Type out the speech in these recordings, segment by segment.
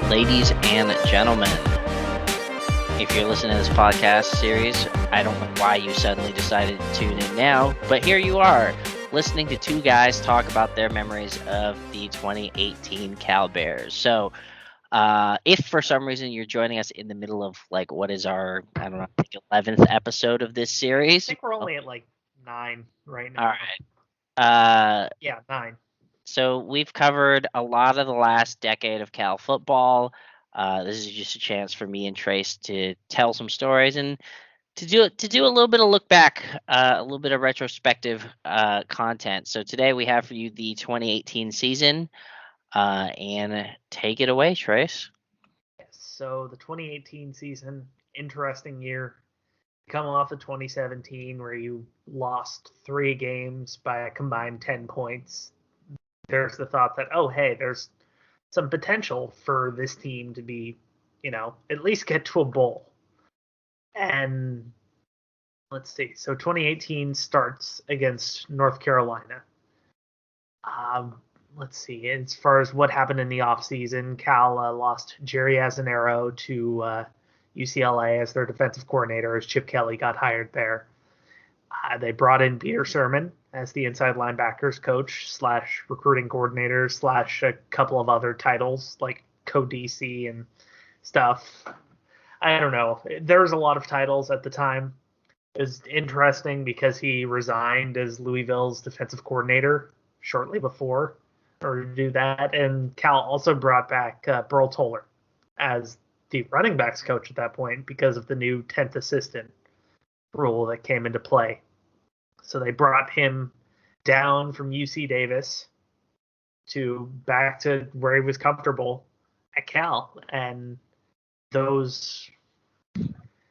Ladies and gentlemen, if you're listening to this podcast series, I don't know why you suddenly decided to tune in now, but here you are, listening to two guys talk about their memories of the 2018 Cal Bears. So, if for some reason you're joining us in the middle of what is our, I don't know, I think 11th episode of this series. I think we're only at 9 right now. All right. Yeah, 9. So we've covered a lot of the last decade of Cal football. This is just a chance for me and Trace to tell some stories and to do a little bit of look back, a little bit of retrospective content. So today we have for you the 2018 season, and take it away, Trace. So the 2018 season, interesting year. Come off of 2017 where you lost 3 games by a combined 10 points. There's the thought that, oh, hey, there's some potential for this team to be, at least get to a bowl. And let's see. So 2018 starts against North Carolina. Let's see. As far as what happened in the offseason, Cal lost Jerry Azzinaro to UCLA as their defensive coordinator as Chip Kelly got hired there. They brought in Peter Sherman as the inside linebackers coach / recruiting coordinator / a couple of other titles like co-DC and stuff. I don't know. There was a lot of titles at the time. It was interesting because he resigned as Louisville's defensive coordinator shortly before or to do that. And Cal also brought back Burl Toller as the running backs coach at that point because of the new 10th assistant rule that came into play. So they brought him down from UC Davis back to where he was comfortable at Cal. And those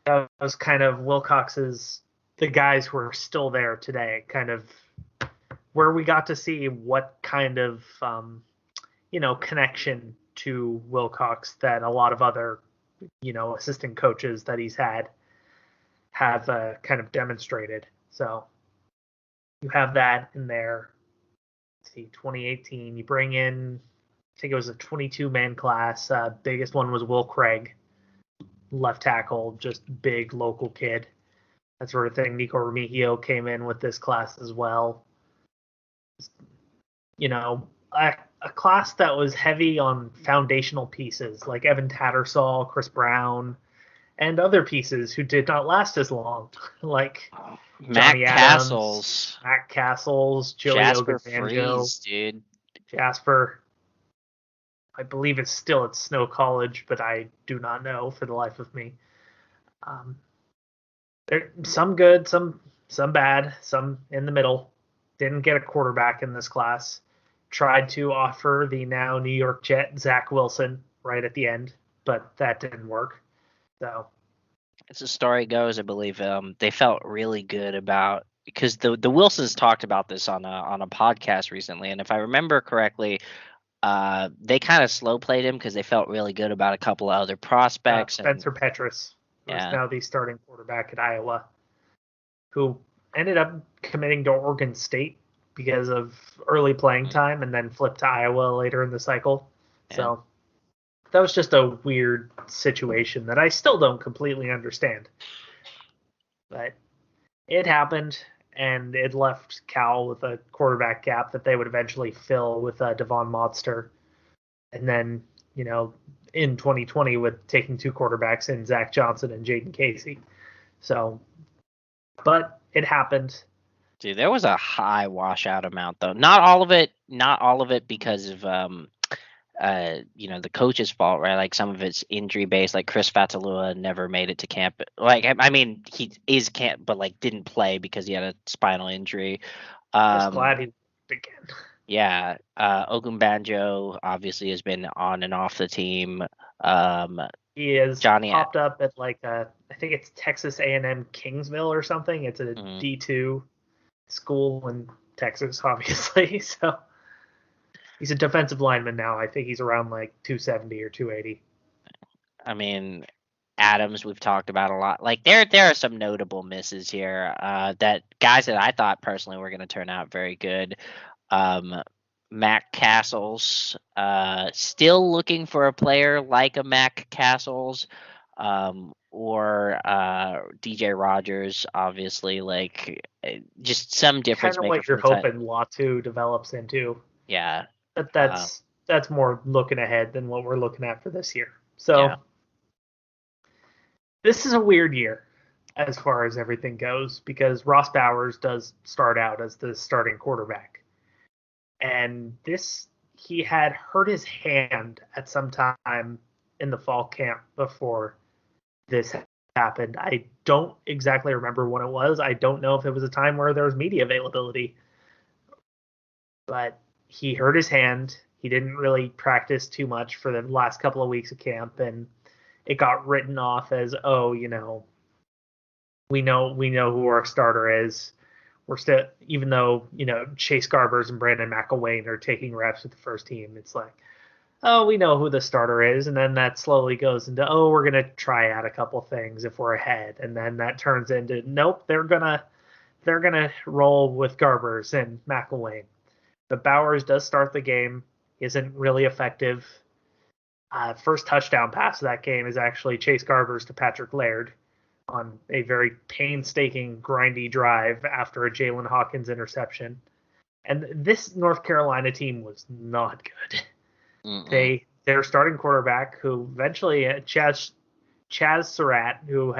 kind of Wilcox's, the guys who are still there today, kind of where we got to see what kind of, connection to Wilcox that a lot of other, assistant coaches that he's had have kind of demonstrated. So you have that in there. Let's see, 2018, you bring in, I think it was a 22-man class. Biggest one was Will Craig, left tackle, just big local kid. That sort of thing. Nico Remigio came in with this class as well. A class that was heavy on foundational pieces like Evan Tattersall, Chris Brown, and other pieces who did not last as long, like Matt Johnny Castles, Joey Jasper Ogabanjo, Freeze, dude. Jasper. I believe it's still at Snow College, but I do not know for the life of me. Some good, some bad, some in the middle. Didn't get a quarterback in this class. Tried to offer the now New York Jet Zach Wilson right at the end, but that didn't work. So, as the story goes, I believe they felt really good about, because the Wilsons talked about this on a podcast recently, and if I remember correctly, they kind of slow played him because they felt really good about a couple of other prospects. Spencer Petras, who is now the starting quarterback at Iowa, who ended up committing to Oregon State because of early playing time and then flipped to Iowa later in the cycle. Yeah. So that was just a weird situation that I still don't completely understand. But it happened, and it left Cal with a quarterback gap that they would eventually fill with Devon Modster. And then, in 2020 with taking 2 quarterbacks in Zach Johnson and Jaden Casey. So, but it happened. Dude, there was a high washout amount though. Not all of it because of the coach's fault, right? Like some of it's injury based. Like Chris Fatalua never made it to camp. Like I mean, he is camp, but didn't play because he had a spinal injury. I'm glad he again. Yeah, Ogunbanjo obviously has been on and off the team. He has popped up at I think it's Texas A&M Kingsville or something. It's a D2 school in Texas, obviously. So he's a defensive lineman now. I think he's around 270 or 280. I mean, Adams we've talked about a lot. There are some notable misses here. That guys that I thought personally were going to turn out very good. Mac Castles. Still looking for a player like a Mac Castles, or DJ Rogers. Obviously, just some Kind difference of maker what from you're the time. hoping Latu develops into. Yeah, But uh, that's more looking ahead than what we're looking at for this year. yeah. So this is a weird year as far as everything goes because Ross Bowers does start out as the starting quarterback. And he had hurt his hand at some time in the fall camp before this happened. I don't exactly remember when it was. I don't know if it was a time where there was media availability, but he hurt his hand. He didn't really practice too much for the last couple of weeks of camp, and it got written off as, oh, we know who our starter is. We're still, even though Chase Garbers and Brandon McElwain are taking reps with the first team, it's like, oh, we know who the starter is, and then that slowly goes into, oh, we're gonna try out a couple things if we're ahead, and then that turns into, nope, they're gonna roll with Garbers and McElwain. But Bowers does start the game, isn't really effective. First touchdown pass of that game is actually Chase Garbers to Patrick Laird on a very painstaking, grindy drive after a Jalen Hawkins interception. And this North Carolina team was not good. Their starting quarterback, who eventually Chaz Surratt, who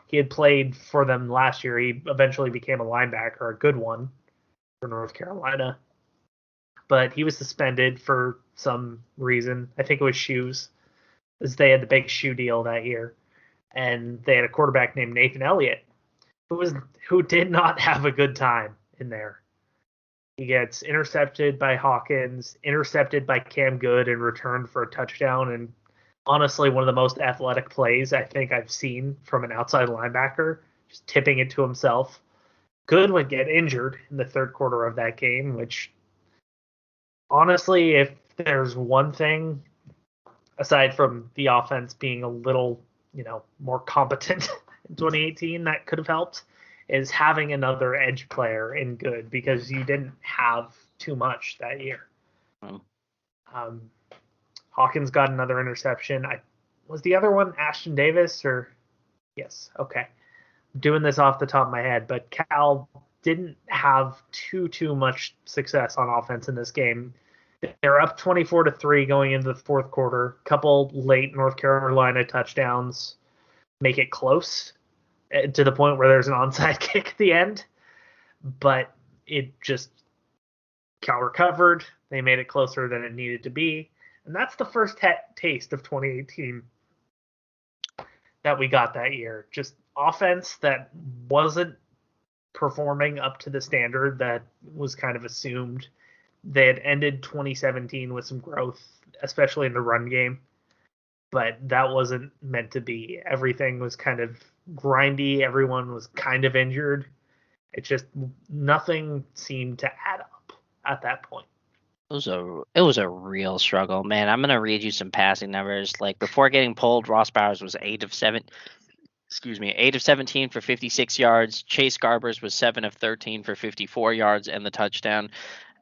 he had played for them last year. He eventually became a linebacker, a good one for North Carolina. But he was suspended for some reason. I think it was shoes, as they had the big shoe deal that year. And they had a quarterback named Nathan Elliott, who did not have a good time in there. He gets intercepted by Hawkins, intercepted by Cam Good, and returned for a touchdown. And honestly, one of the most athletic plays I think I've seen from an outside linebacker, just tipping it to himself. Good would get injured in the third quarter of that game, which honestly, if there's one thing aside from the offense being a little, more competent in 2018 that could have helped, is having another edge player in Good, because you didn't have too much that year. Um, Hawkins got another interception. Was the other one Ashton Davis or? Yes. Okay. I'm doing this off the top of my head, but Cal didn't have too much success on offense in this game. They're up 24-3 going into the fourth quarter. Couple late North Carolina touchdowns make it close to the point where there's an onside kick at the end. But Cal recovered. They made it closer than it needed to be. And that's the first taste of 2018 that we got that year. Just offense that wasn't performing up to the standard that was kind of assumed. They had ended 2017 with some growth, especially in the run game, but that wasn't meant to be. Everything was kind of grindy. Everyone was kind of injured. It just, nothing seemed to add up at that point. It was a real struggle, man. I'm gonna read you some passing numbers. Like, before getting pulled, Ross Bowers was 8 of 17 for 56 yards. Chase Garbers was 7 of 13 for 54 yards and the touchdown.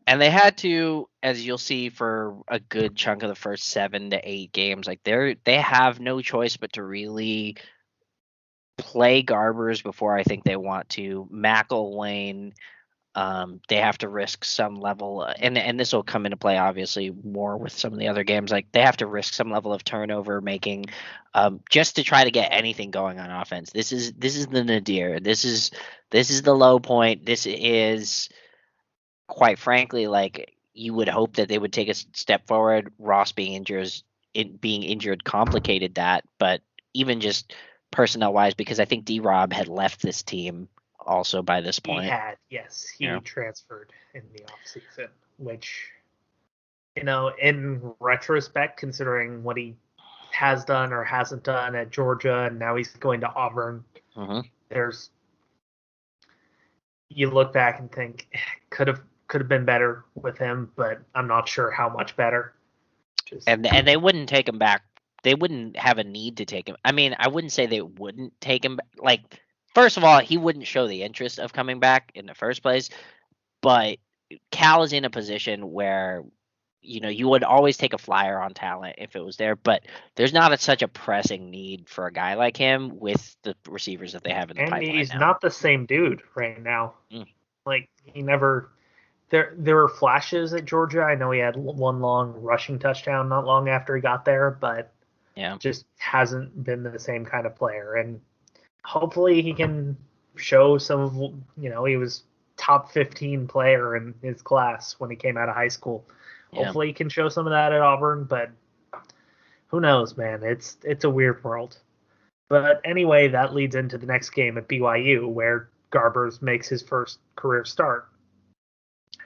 And they had to, as you'll see, for a good chunk of the first 7 to 8 games, like they have no choice but to really play Garbers before I think they want to. McElwain, they have to risk some level, and this will come into play obviously more with some of the other games. Like, they have to risk some level of turnover making, just to try to get anything going on offense. This is the nadir. This is the low point. This is, quite frankly, like, you would hope that they would take a step forward. Ross being injured complicated that, but even just personnel wise, because I think D-Rob had left this team also by this point. He transferred in the offseason, which, in retrospect, considering what he has done or hasn't done at Georgia, and now he's going to Auburn, you look back and think could have been better with him, but I'm not sure how much better. And they wouldn't take him back. They wouldn't have a need to take him. I mean, I wouldn't say they wouldn't take him. Like, first of all, he wouldn't show the interest of coming back in the first place. But Cal is in a position where, you would always take a flyer on talent if it was there, but there's not such a pressing need for a guy like him with the receivers that they have in the And pipeline he's now. not the same dude right now. Mm. Like, he never. There were flashes at Georgia. I know he had one long rushing touchdown not long after he got there, but Yeah. just hasn't been the same kind of player. And hopefully he can show some of, he was top 15 player in his class when he came out of high school. Yeah. Hopefully he can show some of that at Auburn, but who knows, man? It's a weird world. But anyway, that leads into the next game at BYU, where Garbers makes his first career start.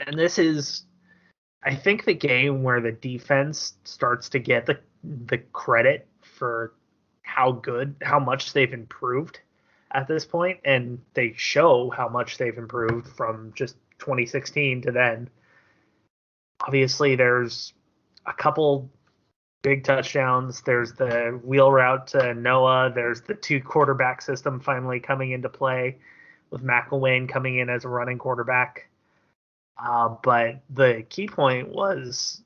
And this is, I think, the game where the defense starts to get the credit for how much they've improved at this point, and they show how much they've improved from just 2016 to then. Obviously, there's a couple big touchdowns. There's the wheel route to Noah. There's the 2 quarterback system finally coming into play with McElwain coming in as a running quarterback. But the key point was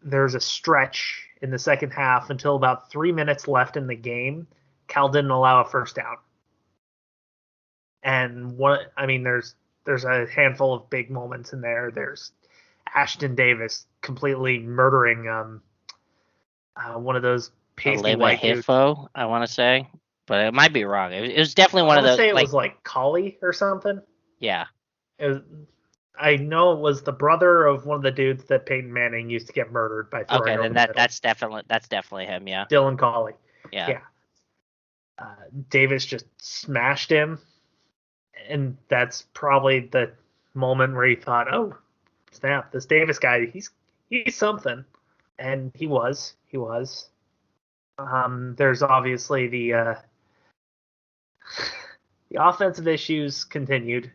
there's a stretch in the second half until about 3 minutes left in the game. Cal didn't allow a first down. And there's a handful of big moments in there. There's Ashton Davis completely murdering one of those pasty white dudes. Hifo, I want to say, but it might be wrong. It was definitely one of those. I want to say it was like Collie or something. Yeah. I know it was the brother of one of the dudes that Peyton Manning used to get murdered by throwing. Okay, then that's definitely him. Yeah. Dylan Collie. Yeah. Davis just smashed him, and that's probably the moment where he thought, "Oh, snap! This Davis guy, he's something," and he was. There's obviously the offensive issues continued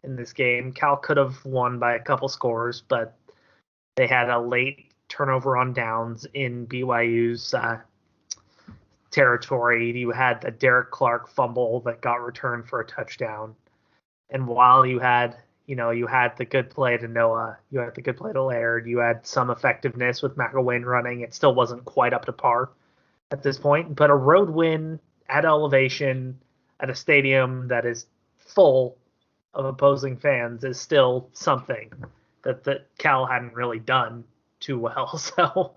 in this game. Cal could have won by a couple scores, but they had a late turnover on downs in BYU's territory. You had the Derek Clark fumble that got returned for a touchdown. And while you had the good play to Noah, you had the good play to Laird, you had some effectiveness with McElwain running, it still wasn't quite up to par at this point. But a road win at elevation at a stadium that is full of opposing fans is still something that Cal hadn't really done too well. So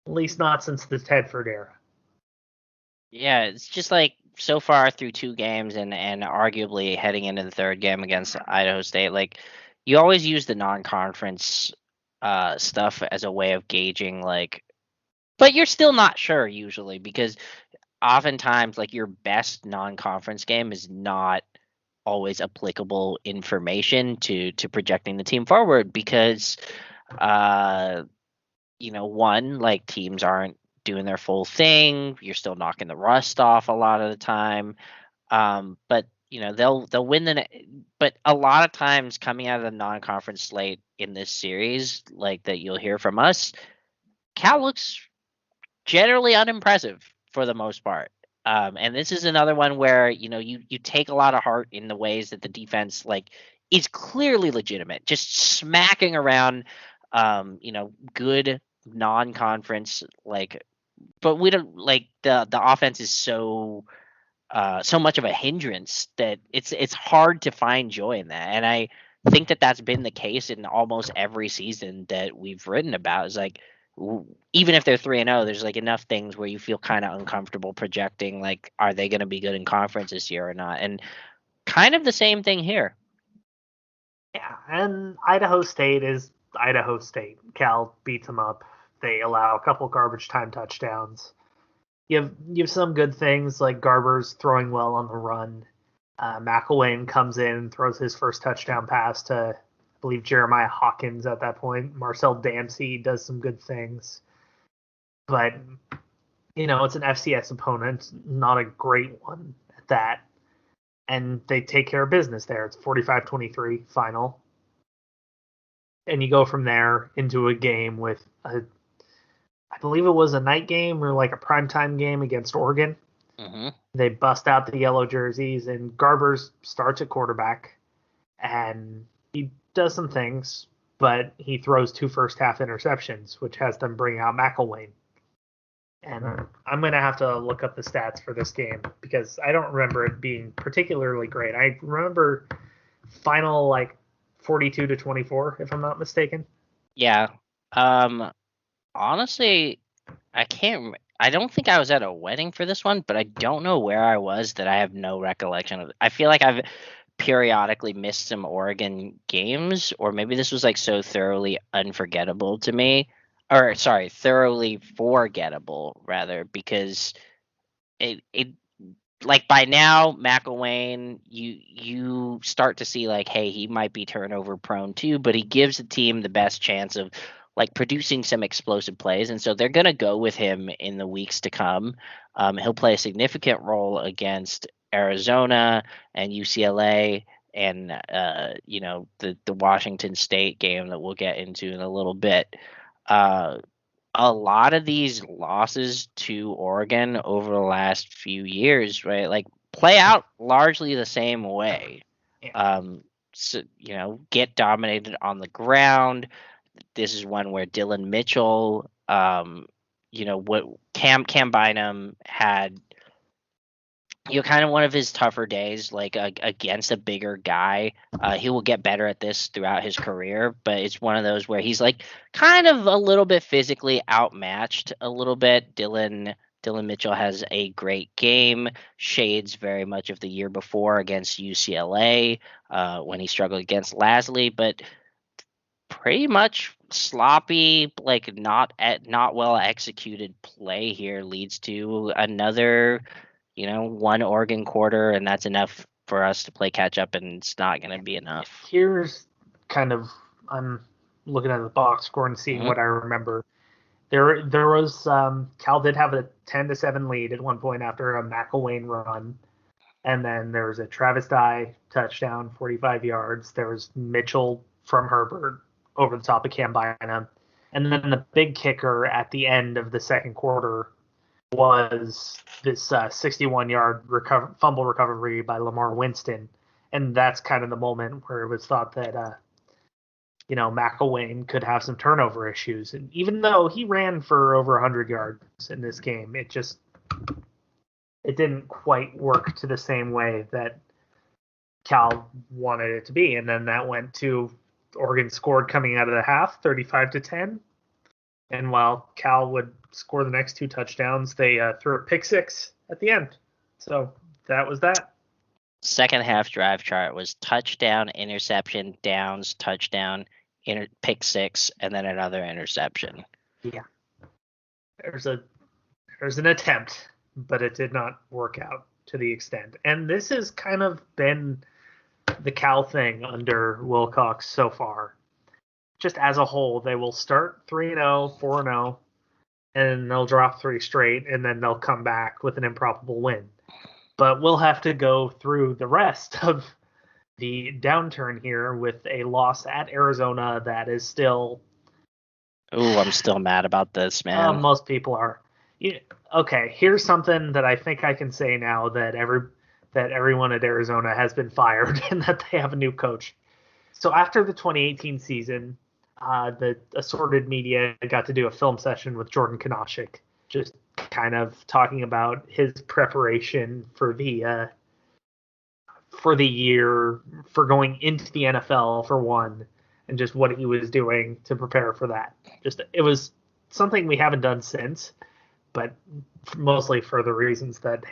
at least not since the Tedford era. Yeah, it's just like so far through 2 games and arguably heading into the third game against Idaho State, like you always use the non-conference stuff as a way of gauging, like, but you're still not sure usually because oftentimes like your best non-conference game is not always applicable information to projecting the team forward because one, like teams aren't doing their full thing, you're still knocking the rust off a lot of the time, but they'll win but a lot of times coming out of the non-conference slate in this series, like that you'll hear from us, Cal looks generally unimpressive for the most part. And this is another one where you take a lot of heart in the ways that the defense like is clearly legitimate, just smacking around, good non-conference like, but we don't like the offense is so much of a hindrance that it's hard to find joy in that, and I think that that's been the case in almost every season that we've written about. Is like even if they're 3-0, there's like enough things where you feel kind of uncomfortable projecting like, are they going to be good in conference this year or not? And kind of the same thing here. Yeah, and Idaho State is Idaho State. Cal beats them up. They allow a couple garbage time touchdowns. You have some good things like Garbers throwing well on the run. McElwain comes in, throws his first touchdown pass to, I believe, Jeremiah Hawkins at that point. Marcel Dancy does some good things. But, it's an FCS opponent, not a great one at that. And they take care of business there. It's 45-23 final. And you go from there into a game with I believe it was a night game or like a primetime game against Oregon. Mm-hmm. They bust out the yellow jerseys, and Garbers starts at quarterback, and he does some things, but he throws 2 first-half interceptions, which has them bring out McElwain. And I'm going to have to look up the stats for this game because I don't remember it being particularly great. I remember final 42-24, if I'm not mistaken. Yeah. Honestly, I don't think I was at a wedding for this one, but I don't know where I was that I have no recollection of. I feel like I've periodically missed some Oregon games, or maybe this was so thoroughly unforgettable to me, or sorry, thoroughly forgettable rather, because it by now McElwain, you start to see hey, he might be turnover prone too, but he gives the team the best chance of producing some explosive plays, and so they're going to go with him in the weeks to come. He'll play a significant role against Arizona and UCLA and the Washington State game that we'll get into in a little bit. A lot of these losses to Oregon over the last few years, right, play out largely the same way. Yeah. So, get dominated on the ground. This is one where Dylan Mitchell, what Cam Bynum had, kind of one of his tougher days, against a bigger guy. He will get better at this throughout his career, but it's one of those where he's kind of a little bit physically outmatched a little bit. Dylan Mitchell has a great game, shades very much of the year before against UCLA when he struggled against Lasley, but pretty much sloppy, not well executed play here leads to another one Oregon quarter, and that's enough for us to play catch up, and it's not going to be enough. Here's I'm looking at the box score and seeing what I remember. There was Cal did have a 10-7 lead at one point after a McElwain run, and then there was a Travis Dye touchdown, 45 yards. There was Mitchell from Herbert over the top of Cam Bynum, and then the big kicker at the end of the second quarter was this 61-yard fumble recovery by Lamar Winston, and that's kind of the moment where it was thought that McElwain could have some turnover issues. And even though he ran for over 100 yards in this game, it didn't quite work to the same way that Cal wanted it to be. And then that went to Oregon scored coming out of the half, 35-10. And while Cal would score the next 2 touchdowns, they threw a pick 6 at the end. So that was that. Second half drive chart was touchdown, interception, downs, touchdown, pick 6, and then another interception. Yeah. There's an attempt, but it did not work out to the extent. And this has kind of been the Cal thing under Wilcox so far. Just as a whole, they will start 3-0, 4-0, and they'll drop 3 straight, and then they'll come back with an improbable win. But we'll have to go through the rest of the downturn here with a loss at Arizona that is still... Ooh, I'm still mad about this, man. Most people are. Okay, here's something that I think I can say now that everyone at Arizona has been fired and that they have a new coach. So after the 2018 season, the assorted media got to do a film session with Jordan Kanashik, just kind of talking about his preparation for the year, for going into the NFL for one, and just what he was doing to prepare for that. It was something we haven't done since, but mostly for the reasons that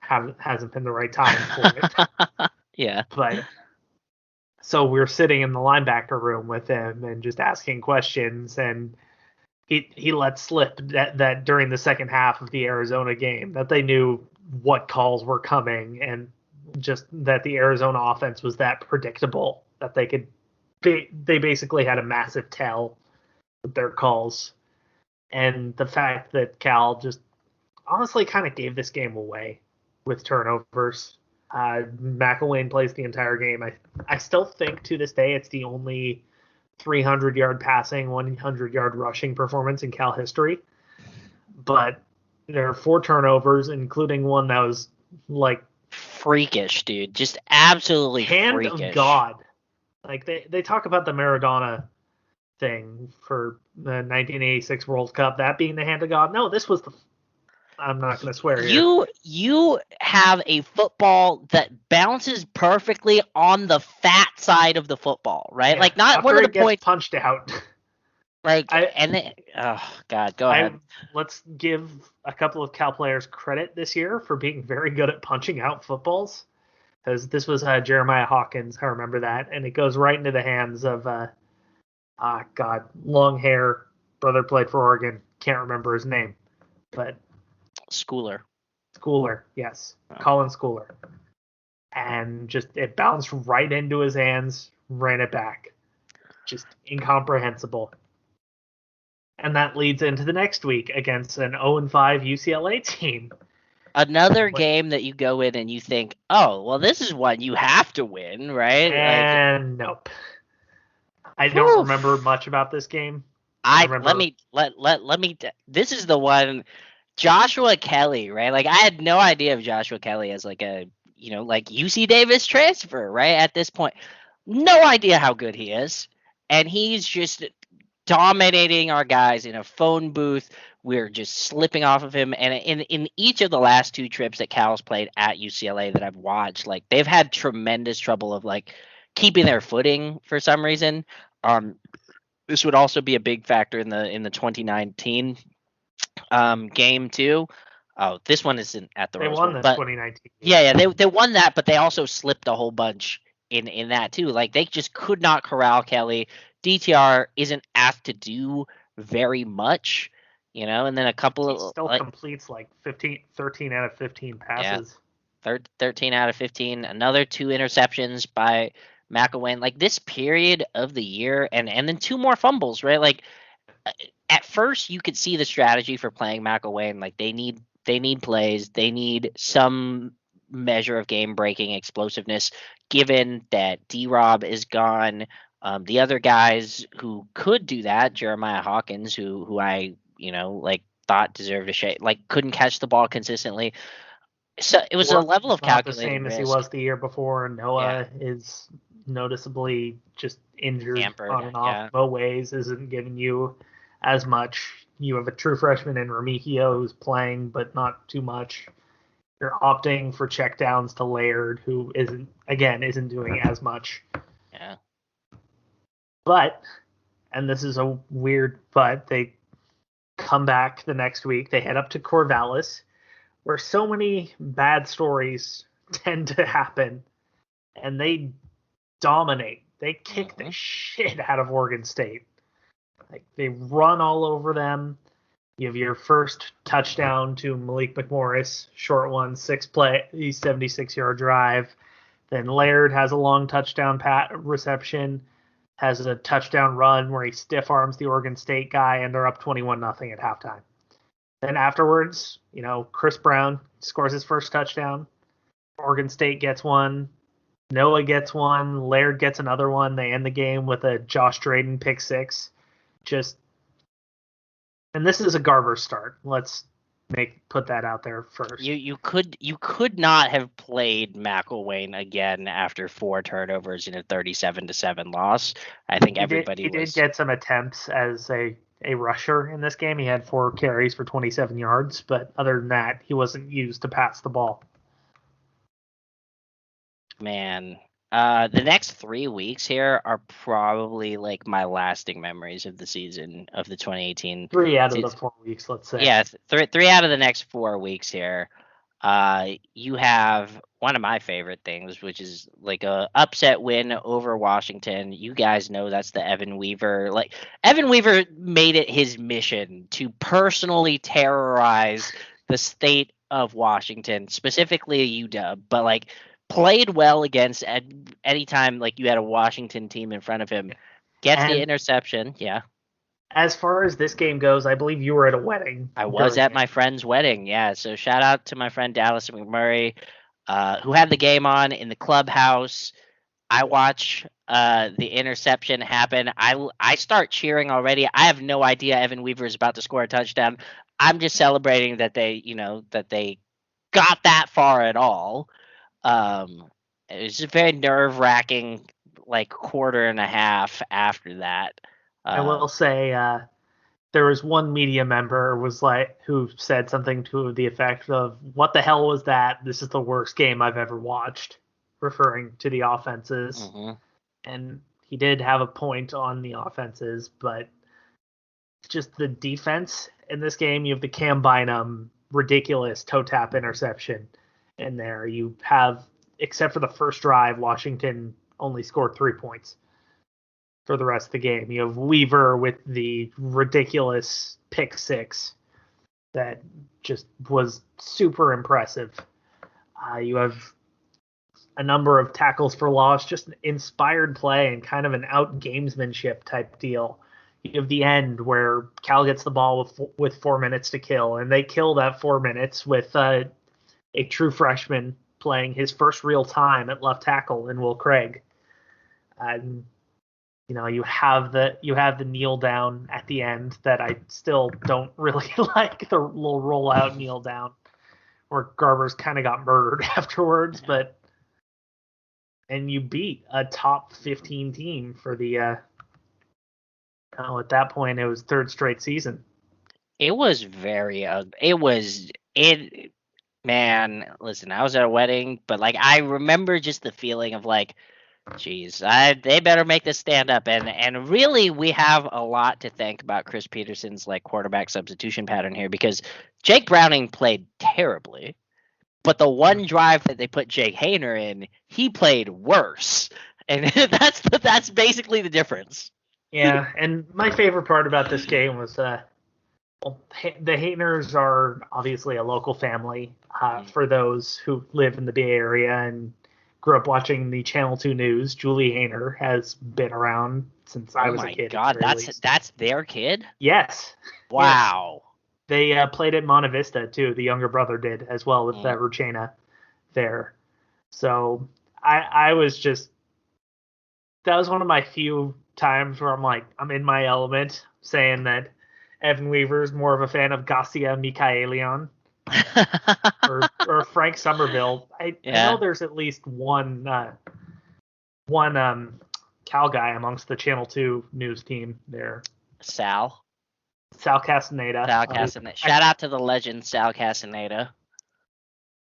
hasn't been the right time for it. Yeah. But so we're sitting in the linebacker room with him and just asking questions, and he let slip that during the second half of the Arizona game that they knew what calls were coming, and just that the Arizona offense was that predictable that they basically had a massive tell with their calls. And the fact that Cal just honestly kind of gave this game away with turnovers. McElwain plays the entire game. I still think to this day it's the only 300-yard passing, 100-yard rushing performance in Cal history. But there are 4 turnovers, including one that was freakish, dude. Just absolutely hand freakish. of God. Like they talk about the Maradona thing for the 1986 World Cup, that being the hand of God. No, this was the. I'm not going to swear here. You have a football that bounces perfectly on the fat side of the football, right? Yeah, Like not one after of the it gets points punched out, like I and then, oh god, go I ahead. let's give a couple of Cal players credit this year for being very good at punching out footballs. Because this was Jeremiah Hawkins, I remember that, and it goes right into the hands of God, long hair brother played for Oregon, can't remember his name, but Schooler. Schooler, yes, Oh. Colin Schooler, and just it bounced right into his hands, ran it back, just incomprehensible. And that leads into the next week against an 0-5 UCLA team. Another game that you go in and you think, oh, well, this is one you have to win, right? Like, And nope. I don't whew. remember much about this game. I I let remember. me let me. This is the one, Joshua Kelly, right? Like, I had no idea of Joshua Kelly as like a like UC Davis transfer, right? At this point, no idea how good he is, and he's just dominating our guys in a phone booth. We're just slipping off of him. And in each of the last two trips that Cal's played at UCLA that I've watched, like they've had tremendous trouble of like keeping their footing for some reason. This would also be a big factor in the 2019 game too. Oh, this one isn't at the They Rose won Bowl, the but 2019 game. yeah, they won that, but they also slipped a whole bunch in that too. Like they just could not corral Kelly. DTR isn't asked to do very much, and then a couple He of still like completes like 13 out of 15 yeah, passes. 13 out of 15, another two interceptions by McElwain. Like this period of the year, and then two more fumbles, right? Like at first you could see the strategy for playing McElwain. Like they need plays, they need some measure of game breaking explosiveness. Given that D-Rob is gone, the other guys who could do that, Jeremiah Hawkins, who I like thought deserved a shake, like couldn't catch the ball consistently. So it was a level Gordon's of not the calculated same as he risk. was the year before. Yeah, Noah is noticeably just injured hampered. on and off. Yeah, Mo Ways isn't giving you as much. You have a true freshman in Remigio who's playing, but not too much. You're opting for checkdowns to Laird, who isn't doing as much. yeah. But, and this is a weird but, they come back the next week. They head up to Corvallis, where so many bad stories tend to happen, and they dominate. They kick the shit out of Oregon State. Like they run all over them. You have your first touchdown to Malik McMorris, short one, 76-yard drive. Then Laird has a long touchdown reception, has a touchdown run where he stiff arms the Oregon State guy, and they're up 21-0 at halftime. Then afterwards, Chris Brown scores his first touchdown. Oregon State gets one. Noah gets one. Laird gets another one. They end the game with a Josh Drayden pick six. And this is a Garver start. Let's put that out there first. You could not have played McElwain again after four turnovers in a 37-7 loss. I think He did get some attempts as a rusher in this game. He had 4 carries for 27 yards, but other than that, he wasn't used to pass the ball. Man. The next 3 weeks here are probably like my lasting memories of the season of the 2018. 3 out of the 4 weeks, let's say. Yeah, three out of the next 4 weeks here. You have one of my favorite things, which is like a upset win over Washington. You guys know that's the Evan Weaver. Like Evan Weaver made it his mission to personally terrorize the state of Washington, specifically UW, but like played well against anytime like you had a Washington team in front of him. Gets the interception, yeah. As far as this game goes, I believe you were at a wedding. I was at my friend's wedding, yeah. So shout out to my friend Dallas McMurray, who had the game on in the clubhouse. I watch the interception happen. I start cheering already. I have no idea Evan Weaver is about to score a touchdown. I'm just celebrating that they got that far at all. It was a very nerve wracking like quarter and a half after that. I will say there was one media member who said something to the effect of, "What the hell was that? This is the worst game I've ever watched," referring to the offenses. Mm-hmm. And he did have a point on the offenses, but just the defense in this game. You have the Cam Bynum ridiculous toe tap interception in there. You have, except for the first drive, Washington only scored 3 points for the rest of the game. You have Weaver with the ridiculous pick six that just was super impressive. You have a number of tackles for loss, just an inspired play and kind of an out gamesmanship type deal. You have the end where Cal gets the ball with 4 minutes to kill, and they kill that 4 minutes with a true freshman playing his first real time at left tackle in Will Craig. And you have the kneel down at the end that I still don't really like, the little rollout kneel down where Garber's kind of got murdered afterwards, and you beat a top 15 team for the at that point it was third straight season. It was very man, listen, I was at a wedding, but like I remember just the feeling of like, geez, they better make this stand up. And really, we have a lot to thank about Chris Peterson's like quarterback substitution pattern here, because Jake Browning played terribly, but the one drive that they put Jake Hayner in, he played worse, and that's basically the difference. Yeah, and my favorite part about this game was the Hayners are obviously a local family. For those who live in the Bay Area and grew up watching the Channel 2 News, Julie Hayner has been around since I was a kid. Oh my God, that's their kid? Yes. Wow. Yes. They played at Monte Vista too. The younger brother did as well with Ruchena there. So I was just, that was one of my few times where I'm like, I'm in my element, saying that Evan Weaver is more of a fan of Garcia Michaelion or Frank Somerville. I know there's at least one Cal guy amongst the Channel 2 News team there. Sal Castaneda. Shout out to the legend Sal Castaneda.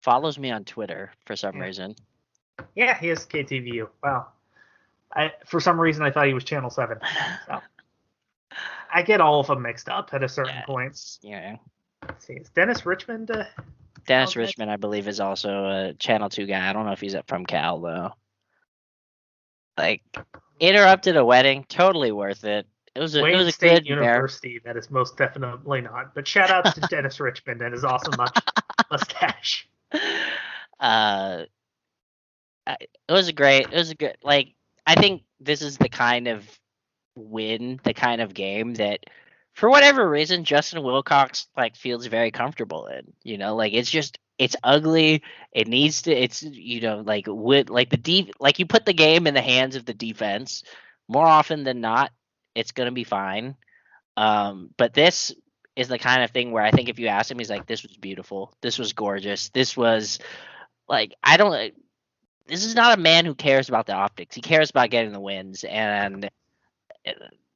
Follows me on Twitter for some reason. Yeah, he is KTVU. Wow. For some reason I thought he was Channel 7. So I get all of them mixed up at a certain point. Yeah. Let's see, is Dennis Richmond? Dennis Richmond, I believe, is also a Channel 2 guy. I don't know if he's from Cal though. Like, interrupted a wedding, totally worth it. It was a State good University that is most definitely not. But shout out to Dennis Richmond and his awesome mustache. It was a good, like, I think this is the kind of win, the kind of game that, for whatever reason, Justin Wilcox like feels very comfortable in. Like it's ugly. It needs to. It's like like you put the game in the hands of the defense more often than not, it's gonna be fine. But this is the kind of thing where I think if you ask him, he's like, "This was beautiful. This was gorgeous. This was like This is not a man who cares about the optics. He cares about getting the wins, and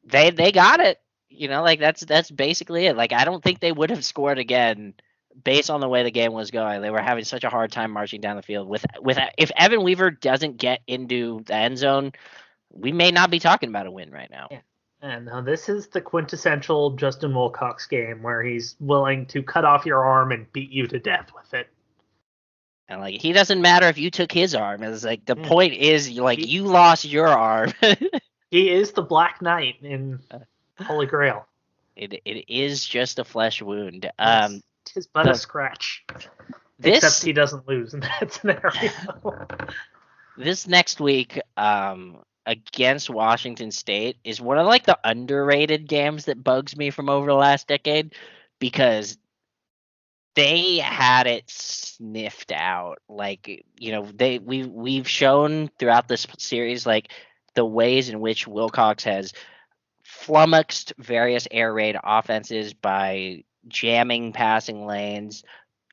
they got it. Like that's basically it. Like I don't think they would have scored again based on the way the game was going. They were having such a hard time marching down the field. With if Evan Weaver doesn't get into the end zone, we may not be talking about a win right now. Yeah. And this is the quintessential Justin Wilcox game where he's willing to cut off your arm and beat you to death with it. And like he doesn't matter if you took his arm. It's like the point is you lost your arm. He is the Black Knight in Holy Grail. It is just a flesh wound. Tis but a scratch. Except he doesn't lose in that scenario. This next week, against Washington State is one of like the underrated games that bugs me from over the last decade, because they had it sniffed out. Like, we've shown throughout this series like the ways in which Wilcox has flummoxed various air raid offenses by jamming passing lanes,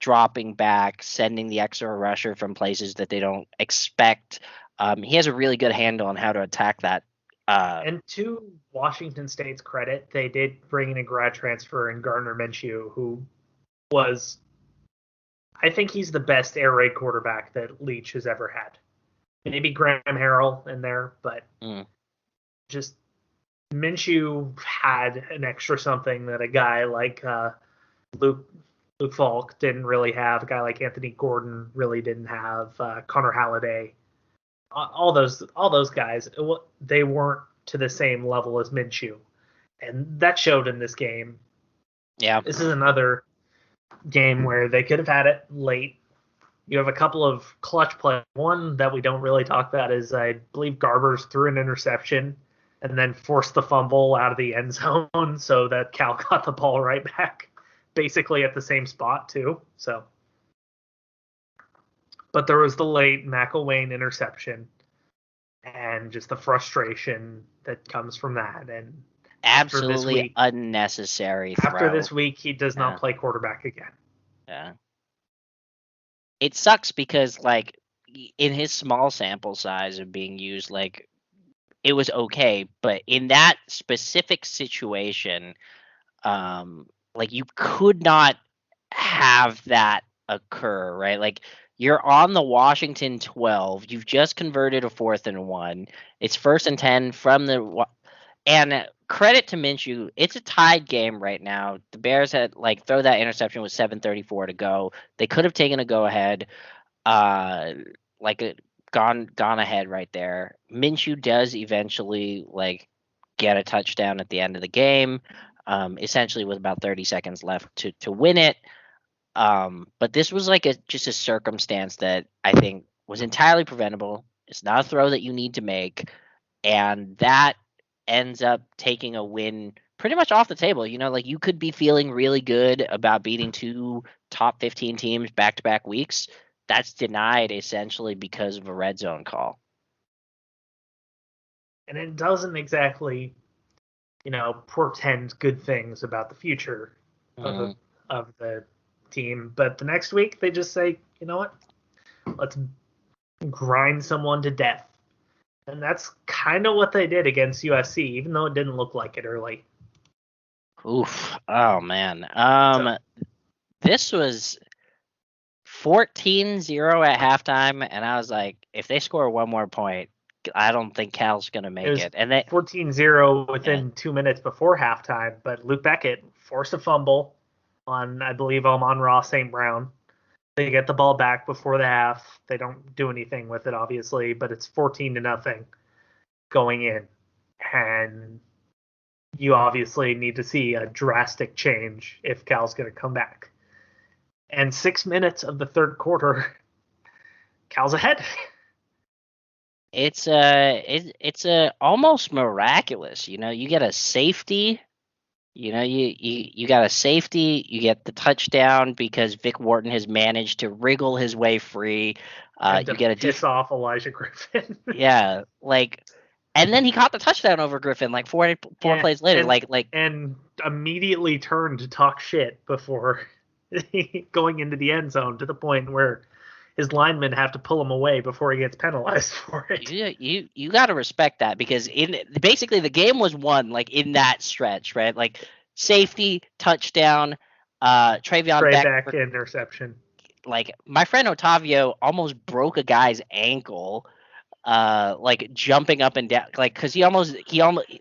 dropping back, sending the extra rusher from places that they don't expect. He has a really good handle on how to attack that. And to Washington State's credit, they did bring in a grad transfer in Gardner Minshew, who was, I think he's the best air raid quarterback that Leach has ever had. Maybe Graham Harrell in there, but just Minshew had an extra something that a guy like Luke Falk didn't really have. A guy like Anthony Gordon really didn't have. Connor Halliday, all those guys, they weren't to the same level as Minshew, and that showed in this game. Yeah, this is another game where they could have had it late. You have a couple of clutch plays. One that we don't really talk about is, I believe, Garbers threw an interception and then forced the fumble out of the end zone so that Cal got the ball right back, basically at the same spot too. So, but there was the late McElwain interception and just the frustration that comes from that. And absolutely unnecessary throw. After this week, he does not play quarterback again. Yeah. It sucks because, like, in his small sample size of being used, like, it was okay, but in that specific situation, like, you could not have that occur, right? Like, you're on the Washington 12, you've just converted a 4th and 1, it's 1st and 10 from the, and credit to Minshew, it's a tied game right now. The Bears had, like, throw that interception with 7:34 to go. They could have taken a go ahead, like, gone ahead right there. Minshew does eventually, like, get a touchdown at the end of the game, essentially with about 30 seconds left to win it. But this was like just a circumstance that I think was entirely preventable. It's not a throw that you need to make, and that ends up taking a win pretty much off the table. You know, like, you could be feeling really good about beating 2 top 15 teams back-to-back weeks. That's denied essentially because of a red zone call. And it doesn't exactly, portend good things about the future of the team. But the next week, they just say, you know what? Let's grind someone to death. And that's kind of what they did against USC, even though it didn't look like it early. Oof. Oh, man. This was 14-0 at halftime, and I was like, if they score one more point, I don't think Cal's going to make it. And they 14-0 within 2 minutes before halftime, but Luke Beckett forced a fumble on, I believe, Amon-Ra St. Brown. They get the ball back before the half. They don't do anything with it, obviously, but it's 14-0 going in. And you obviously need to see a drastic change if Cal's going to come back. And 6 minutes of the third quarter, Cal's ahead. It's almost miraculous. You know, you get a safety. You know, you got a safety. You get the touchdown because Vic Wharton has managed to wriggle his way free. You get a piss off Elijah Griffin. Yeah, like, and then he caught the touchdown over Griffin like four plays later. And immediately turned to talk shit before going into the end zone, to the point where his linemen have to pull him away before he gets penalized for it. You got to respect that, because basically the game was won like in that stretch, right? Like, safety, touchdown, Trey Beck interception. Like, my friend Otavio almost broke a guy's ankle, like, jumping up and down, like, because he almost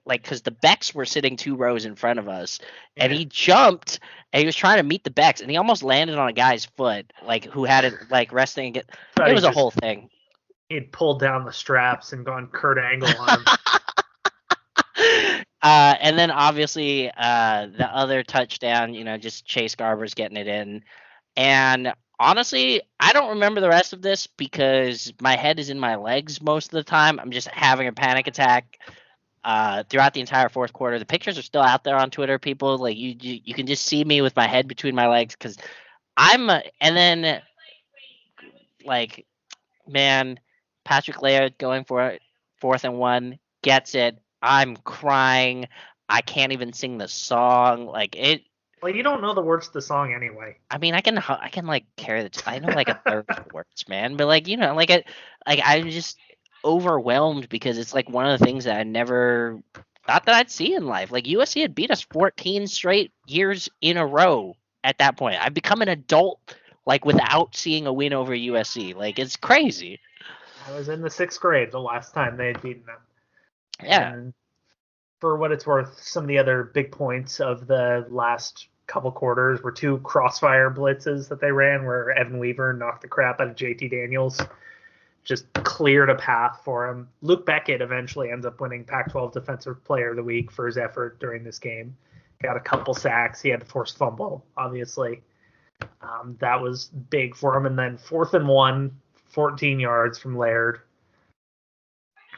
like, because the Becks were sitting 2 rows in front of us, and he jumped and he was trying to meet the Becks, and he almost landed on a guy's foot, like, who had it like resting. It was a whole thing. He'd pulled down the straps and gone Kurt Angle on him. And then obviously the other touchdown, just Chase Garbers getting it in. And honestly, I don't remember the rest of this because my head is in my legs most of the time. I'm just having a panic attack throughout the entire fourth quarter. The pictures are still out there on Twitter, people. Like, you can just see me with my head between my legs, because and then, like, man, Patrick Laird going for it, 4th and 1, gets it. I'm crying. I can't even sing the song. Like, it. Well, you don't know the words to the song anyway. I mean, I can like carry the. I know like a third of the words, man. But, like, like I just, overwhelmed because it's like one of the things that I never thought that I'd see in life. Like USC had beat us 14 straight years in a row at that point. I've become an adult like without seeing a win over USC. Like it's crazy. I was in the 6th grade the last time they had beaten them. Yeah. And for what it's worth, some of the other big points of the last couple quarters were 2 crossfire blitzes that they ran where Evan Weaver knocked the crap out of JT Daniels, just cleared a path for him. Luke Beckett eventually ends up winning Pac-12 Defensive Player of the Week for his effort during this game. Got a couple sacks. He had the forced fumble, obviously. That was big for him. And then 4th and 1, 14 yards from Laird.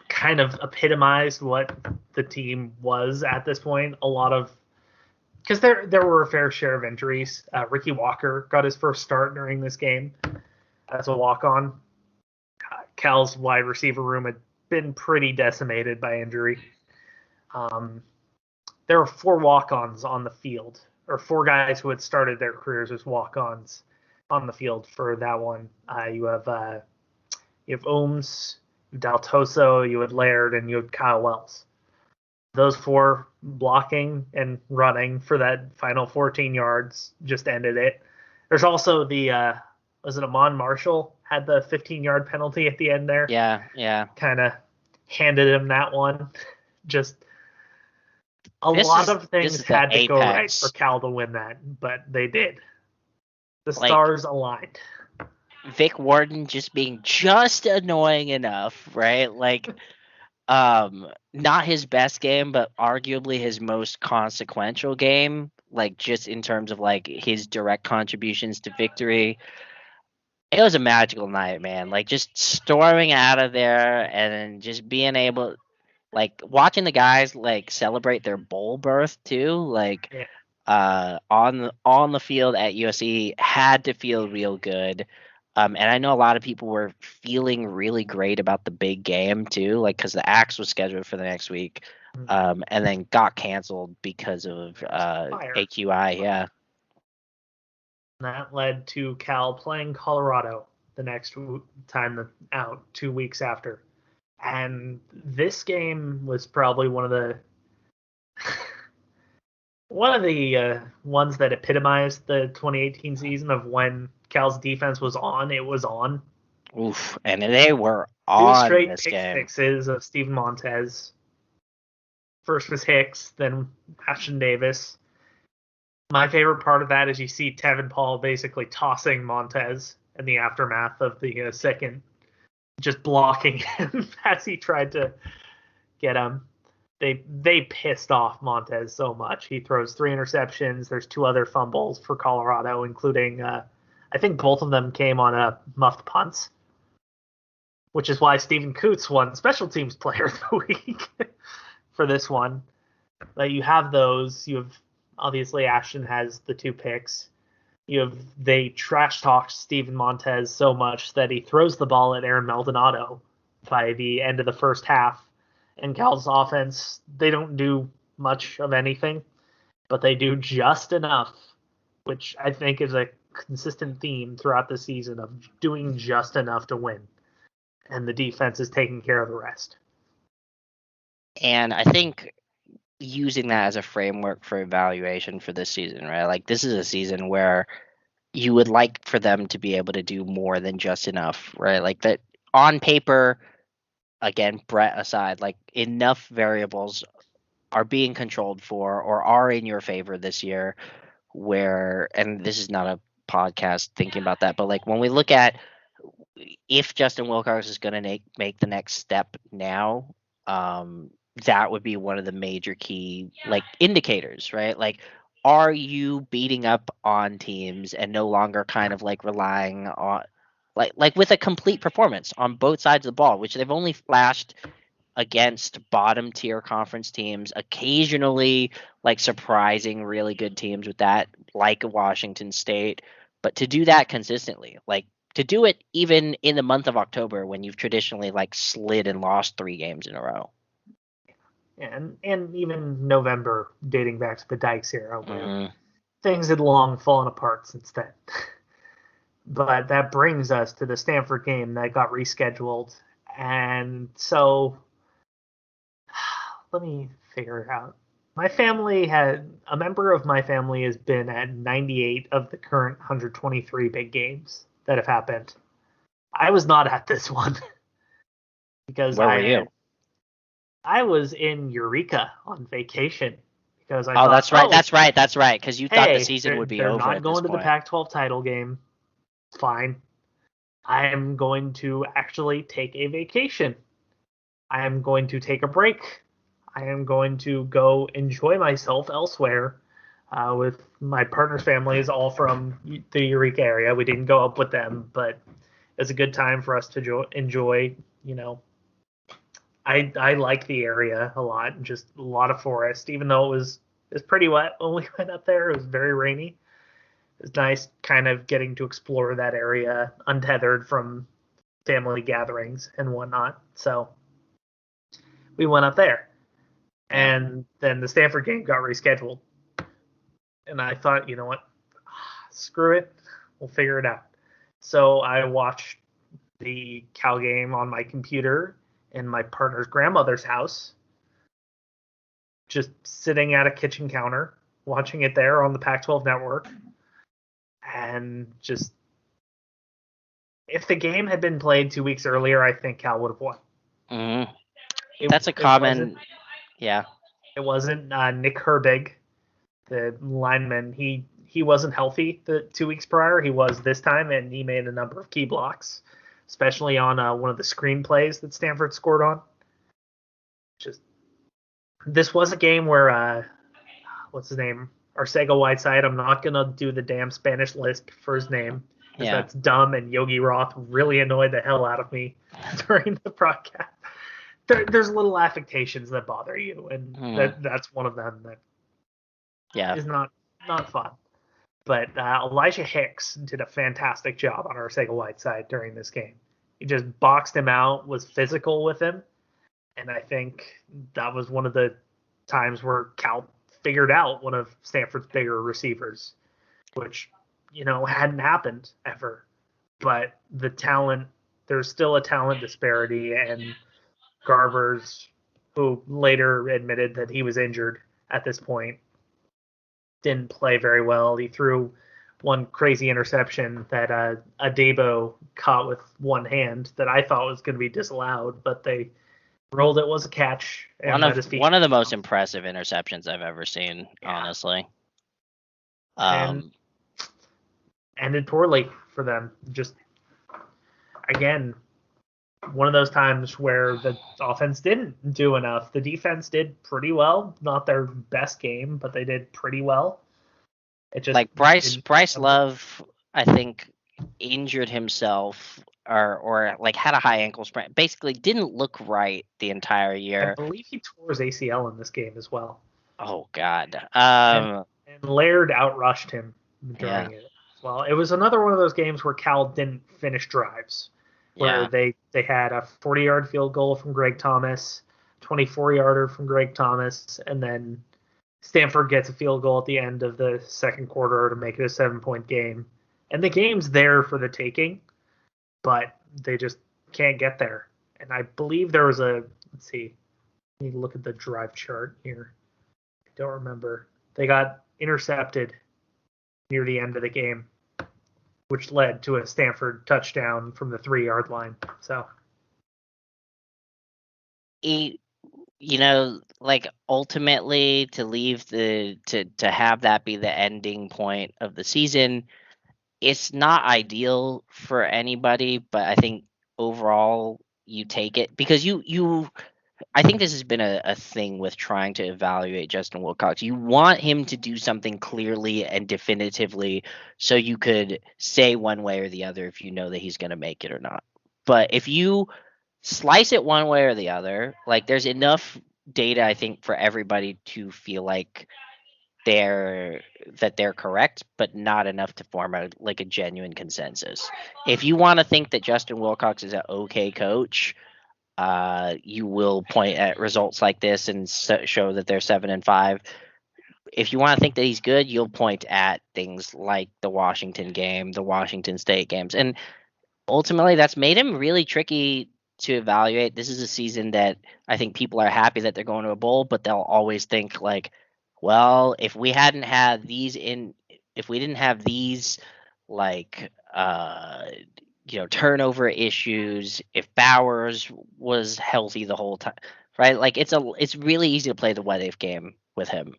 Kind of epitomized what the team was at this point. A lot of because there were a fair share of injuries. Ricky Walker got his first start during this game as a walk-on. Cal's wide receiver room had been pretty decimated by injury. There were 4 walk-ons on the field, or 4 guys who had started their careers as walk-ons on the field for that one. You have Ohms, Daltoso, you had Laird, and you had Kyle Wells. Those 4 blocking and running for that final 14 yards just ended it. There's also the was it Amon Marshall had the 15-yard penalty at the end there? Yeah. Kind of handed him that one. Just lot of things had to go right for Cal to win that, but they did. The stars aligned. Vic Warden just being just annoying enough, right? Like, not his best game, but arguably his most consequential game, like just in terms of like his direct contributions to victory. It was a magical night, man. Like just storming out of there and then just being able, like watching the guys like celebrate their bowl berth too, like on the field at USC had to feel real good. And I know a lot of people were feeling really great about the big game too, like because the Axe was scheduled for the next week, and then got canceled because of AQI. Yeah. That led to Cal playing Colorado the next time out, 2 weeks after. And this game was probably one of the ones that epitomized the 2018 season of when Cal's defense was on. It was on. Oof, and they were on 2 straight this pick game. sixes of Steven Montez. First was Hicks, then Ashton Davis. My favorite part of that is you see Tevin Paul basically tossing Montez in the aftermath of the second, just blocking him as he tried to get him. They pissed off Montez so much. He throws 3 interceptions. There's 2 other fumbles for Colorado, including I think both of them came on muffed punts, which is why Stephen Coots won Special Teams Player of the Week for this one. But you have those. You have obviously Ashton has the 2 picks. They trash talked Steven Montez so much that he throws the ball at Aaron Maldonado by the end of the first half. And Cal's offense, they don't do much of anything, but they do just enough, which I think is a consistent theme throughout the season of doing just enough to win. And the defense is taking care of the rest. And I think using that as a framework for evaluation for this season, right? Like this is a season where you would like for them to be able to do more than just enough, right? Like that on paper, again, Brett aside, like enough variables are being controlled for or are in your favor this year where, and this is not a podcast thinking about that, but like when we look at if Justin Wilcox is going to make the next step now, that would be one of the major key like indicators, right? Like, are you beating up on teams and no longer kind of like relying on like with a complete performance on both sides of the ball, which they've only flashed against bottom tier conference teams, occasionally like surprising really good teams with that, like Washington State, but to do that consistently, like to do it even in the month of October when you've traditionally like slid and lost 3 games in a row. And even November, dating back to the Dykes era, where things had long fallen apart since then. But that brings us to the Stanford game that got rescheduled And so let me figure it out. A member of my family has been at 98 of the current 123 big games that have happened. I was not at this one because Where were you? I was in Eureka on vacation because I Oh, thought, that's right. That's right. That's right. Because you thought the hey, season would be they're over not at this going to the point. Pac-12 title game. Fine. I am going to actually take a vacation. I am going to take a break. I am going to go enjoy myself elsewhere. With my partner's family is all from the Eureka area. We didn't go up with them, but it's a good time for us to enjoy. You know, I like the area a lot. Just a lot of forest, even though it was pretty wet when we went up there. It was very rainy. It was nice, kind of getting to explore that area untethered from family gatherings and whatnot. So we went up there, Yeah. and then the Stanford game got rescheduled. And I thought, you know what? Screw it. We'll figure it out. So I watched the Cal game on my computer in my partner's grandmother's house, just sitting at a kitchen counter, watching it there on the Pac-12 network. And just, if the game had been played 2 weeks earlier, I think Cal would have won. Mm-hmm. That's a common, yeah. It wasn't Nick Herbig, the lineman. He wasn't healthy the 2 weeks prior. He was this time, and he made a number of key blocks, especially on one of the screenplays that Stanford scored on. Just this was a game where what's his name? Arcega-Whiteside. I'm not gonna do the damn Spanish lisp for his name because that's dumb, and Yogi Roth really annoyed the hell out of me during the broadcast. There's little affectations that bother you, and that's one of them that is not fun. But Elijah Hicks did a fantastic job on Arcega-Whiteside during this game. He just boxed him out, was physical with him, and I think that was one of the times where Cal figured out one of Stanford's bigger receivers, which, hadn't happened ever. But the talent, there's still a talent disparity, and Garvers, who later admitted that he was injured at this point, didn't play very well. He threw one crazy interception that Adebo caught with one hand that I thought was going to be disallowed, but they ruled it was a catch. And one of the most impressive interceptions I've ever seen, honestly. And ended poorly for them. Just, again, one of those times where the offense didn't do enough. The defense did pretty well. Not their best game, but they did pretty well. It just like Bryce Love, I think, injured himself or like had a high ankle sprain. Basically, didn't look right the entire year. I believe he tore his ACL in this game as well. Oh God. And Laird outrushed him during it as well. It was another one of those games where Cal didn't finish drives. Where they had a 40-yard field goal from Greg Thomas, 24-yarder from Greg Thomas, and then Stanford gets a field goal at the end of the second quarter to make it a 7-point game. And the game's there for the taking, but they just can't get there. And I believe there was let's see, let me look at the drive chart here. I don't remember. They got intercepted near the end of the game, which led to a Stanford touchdown from the 3-yard line. So, like ultimately to leave to have that be the ending point of the season, it's not ideal for anybody, but I think overall you take it because I think this has been a thing with trying to evaluate Justin Wilcox. You want him to do something clearly and definitively so you could say one way or the other if you know that he's going to make it or not. But if you slice it one way or the other, like there's enough data, I think, for everybody to feel like they're correct, but not enough to form a genuine consensus. If you want to think that Justin Wilcox is an okay coach, you will point at results like this and show that they're 7-5. If you want to think that he's good, you'll point at things like the Washington game, the Washington State games, and ultimately that's made him really tricky to evaluate. This is a season that I think people are happy that they're going to a bowl, but they'll always think like, well, if we didn't have these like turnover issues, if Bowers was healthy the whole time, right? Like it's really easy to play the what if game with him.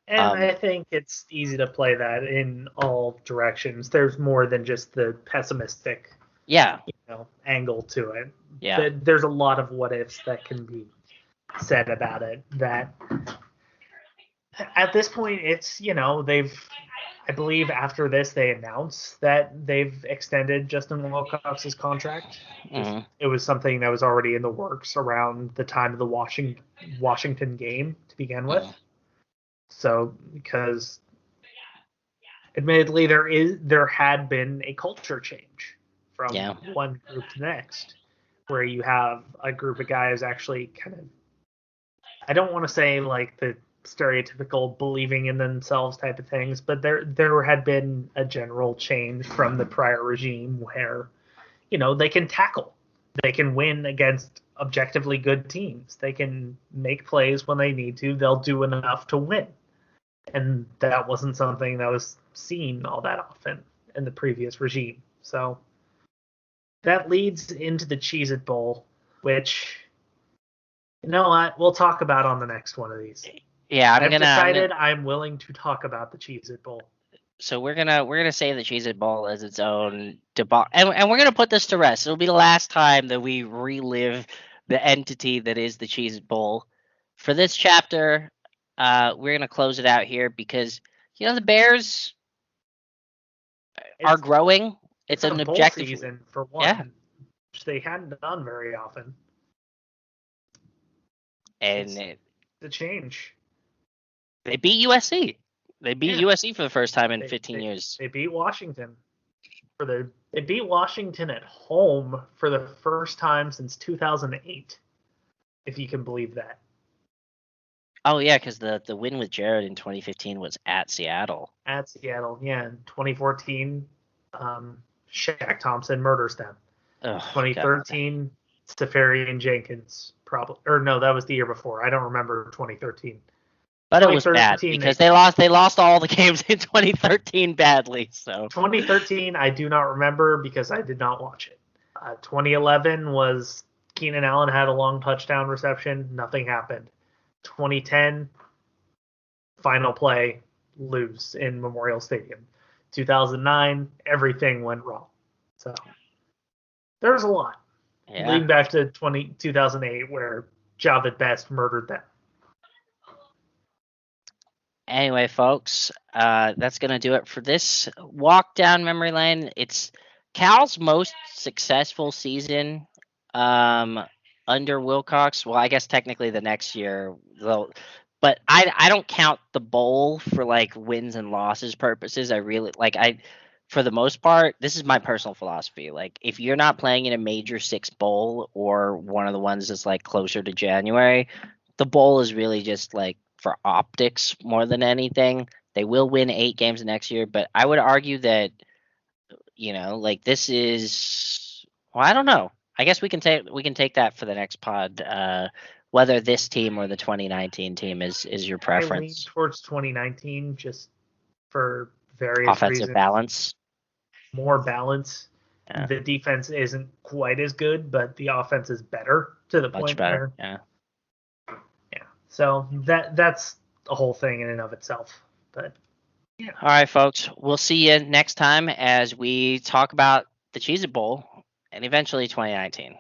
And I think it's easy to play that in all directions. There's more than just the pessimistic angle to it. Yeah. There's a lot of what ifs that can be said about it. That at this point, it's I believe after this they announced that they've extended Justin Wilcox's contract. Mm-hmm. It was something that was already in the works around the time of the Washington game to begin with. Mm-hmm. So, because admittedly there had been a culture change from one group to the next, where you have a group of guys actually kind of, I don't want to say like the stereotypical believing in themselves type of things, but there had been a general change from the prior regime where, they can tackle, they can win against objectively good teams, they can make plays when they need to, they'll do enough to win. And that wasn't something that was seen all that often in the previous regime. So that leads into the Cheez-It Bowl, which, we'll talk about on the next one of these. Yeah, I'm willing to talk about the Cheez-It Bowl. So we're gonna save the Cheez-It Bowl as its own debacle, and we're gonna put this to rest. It'll be the last time that we relive the entity that is the Cheez-It Bowl. For this chapter, we're gonna close it out here because the Bears are growing. It's an bowl objective season for one, which they hadn't done very often. And the change. They beat USC. They beat USC for the first time in 15 years. They beat Washington. They beat Washington at home for the first time since 2008, if you can believe that. Oh, yeah, because the win with Jared in 2015 was at Seattle. At Seattle, yeah. In 2014, Shaq Thompson murders them. 2013, Safarian Jenkins, probably. Or no, that was the year before. I don't remember 2013. But it was bad because they lost all the games in 2013 badly. So 2013, I do not remember because I did not watch it. 2011 was Keenan Allen had a long touchdown reception. Nothing happened. 2010, final play, lose in Memorial Stadium. 2009, everything went wrong. So there's a lot. Yeah. Leading back to 2008 where Javid Best murdered them. Anyway, folks, that's going to do it for this walk down memory lane. It's Cal's most successful season under Wilcox. Well, I guess technically the next year, though. But I don't count the bowl for like wins and losses purposes. I really for the most part, this is my personal philosophy. Like if you're not playing in a major 6 bowl or one of the ones that's like closer to January, the bowl is really just like for optics more than anything. They will win 8 games next year, but I would argue that this is, well, I don't know. I guess we can take that for the next pod. Whether this team or the 2019 team is your preference. I lean towards 2019 just for various offensive reasons. Balance. More balance. Yeah. The defense isn't quite as good, but the offense is better to the Much point better. where so that's a whole thing in and of itself. But yeah. All right, folks. We'll see you next time as we talk about the Cheez-It Bowl and eventually 2019.